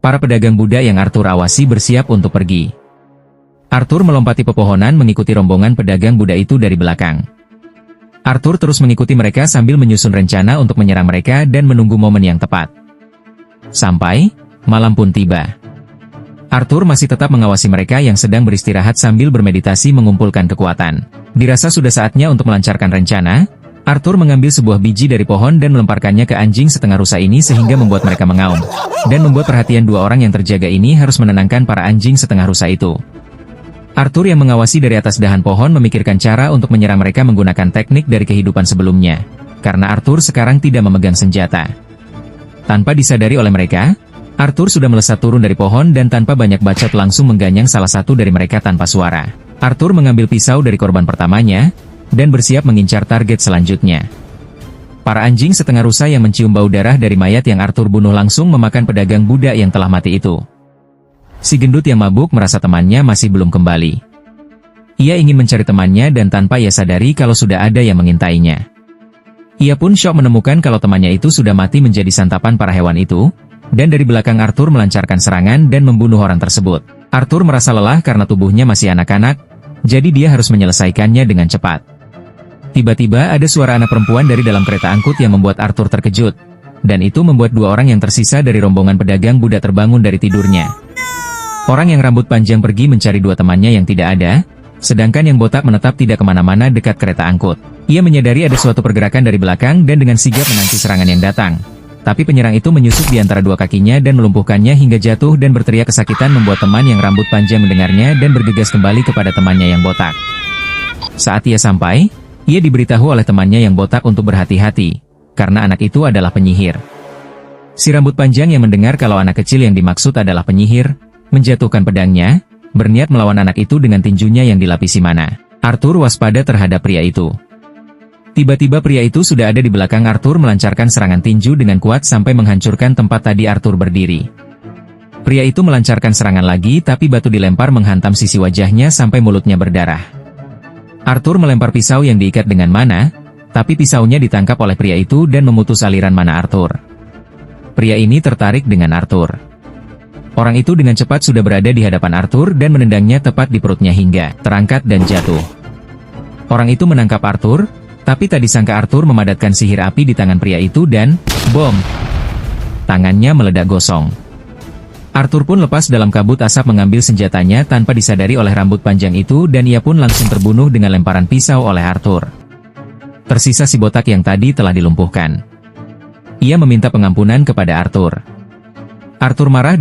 Para pedagang Buddha yang Arthur awasi bersiap untuk pergi. Arthur melompati pepohonan mengikuti rombongan pedagang Buddha itu dari belakang. Arthur terus mengikuti mereka sambil menyusun rencana untuk menyerang mereka dan menunggu momen yang tepat. Sampai malam pun tiba. Arthur masih tetap mengawasi mereka yang sedang beristirahat sambil bermeditasi mengumpulkan kekuatan. Dirasa sudah saatnya untuk melancarkan rencana, Arthur mengambil sebuah biji dari pohon dan melemparkannya ke anjing setengah rusa ini sehingga membuat mereka mengaum. Dan membuat perhatian dua orang yang terjaga ini harus menenangkan para anjing setengah rusa itu. Arthur yang mengawasi dari atas dahan pohon memikirkan cara untuk menyerang mereka menggunakan teknik dari kehidupan sebelumnya. Karena Arthur sekarang tidak memegang senjata. Tanpa disadari oleh mereka, Arthur sudah melesat turun dari pohon dan tanpa banyak bacot langsung mengganyang salah satu dari mereka tanpa suara. Arthur mengambil pisau dari korban pertamanya, dan bersiap mengincar target selanjutnya. Para anjing setengah rusa yang mencium bau darah dari mayat yang Arthur bunuh langsung memakan pedagang Buddha yang telah mati itu. Si gendut yang mabuk merasa temannya masih belum kembali. Ia ingin mencari temannya dan tanpa ia sadari kalau sudah ada yang mengintainya. Ia pun syok menemukan kalau temannya itu sudah mati menjadi santapan para hewan itu, dan dari belakang Arthur melancarkan serangan dan membunuh orang tersebut. Arthur merasa lelah karena tubuhnya masih anak-anak, jadi dia harus menyelesaikannya dengan cepat. Tiba-tiba ada suara anak perempuan dari dalam kereta angkut yang membuat Arthur terkejut, dan itu membuat dua orang yang tersisa dari rombongan pedagang Buddha terbangun dari tidurnya. Orang yang rambut panjang pergi mencari dua temannya yang tidak ada, sedangkan yang botak menetap tidak kemana-mana dekat kereta angkut. Ia menyadari ada suatu pergerakan dari belakang dan dengan sigap menanti serangan yang datang. Tapi penyerang itu menyusup di antara dua kakinya dan melumpuhkannya hingga jatuh dan berteriak kesakitan membuat teman yang rambut panjang mendengarnya dan bergegas kembali kepada temannya yang botak. Saat ia sampai, ia diberitahu oleh temannya yang botak untuk berhati-hati, karena anak itu adalah penyihir. Si rambut panjang yang mendengar kalau anak kecil yang dimaksud adalah penyihir, menjatuhkan pedangnya, berniat melawan anak itu dengan tinjunya yang dilapisi mana. Arthur waspada terhadap pria itu. Tiba-tiba pria itu sudah ada di belakang Arthur melancarkan serangan tinju dengan kuat sampai menghancurkan tempat tadi Arthur berdiri. Pria itu melancarkan serangan lagi tapi batu dilempar menghantam sisi wajahnya sampai mulutnya berdarah. Arthur melempar pisau yang diikat dengan mana, tapi pisaunya ditangkap oleh pria itu dan memutus aliran mana Arthur. Pria ini tertarik dengan Arthur. Orang itu dengan cepat sudah berada di hadapan Arthur dan menendangnya tepat di perutnya hingga terangkat dan jatuh. Orang itu menangkap Arthur, tapi tak disangka Arthur memadatkan sihir api di tangan pria itu dan, bom! Tangannya meledak gosong. Arthur pun lepas dalam kabut asap mengambil senjatanya tanpa disadari oleh rambut panjang itu dan ia pun langsung terbunuh dengan lemparan pisau oleh Arthur. Tersisa si botak yang tadi telah dilumpuhkan. Ia meminta pengampunan kepada Arthur. Arthur marah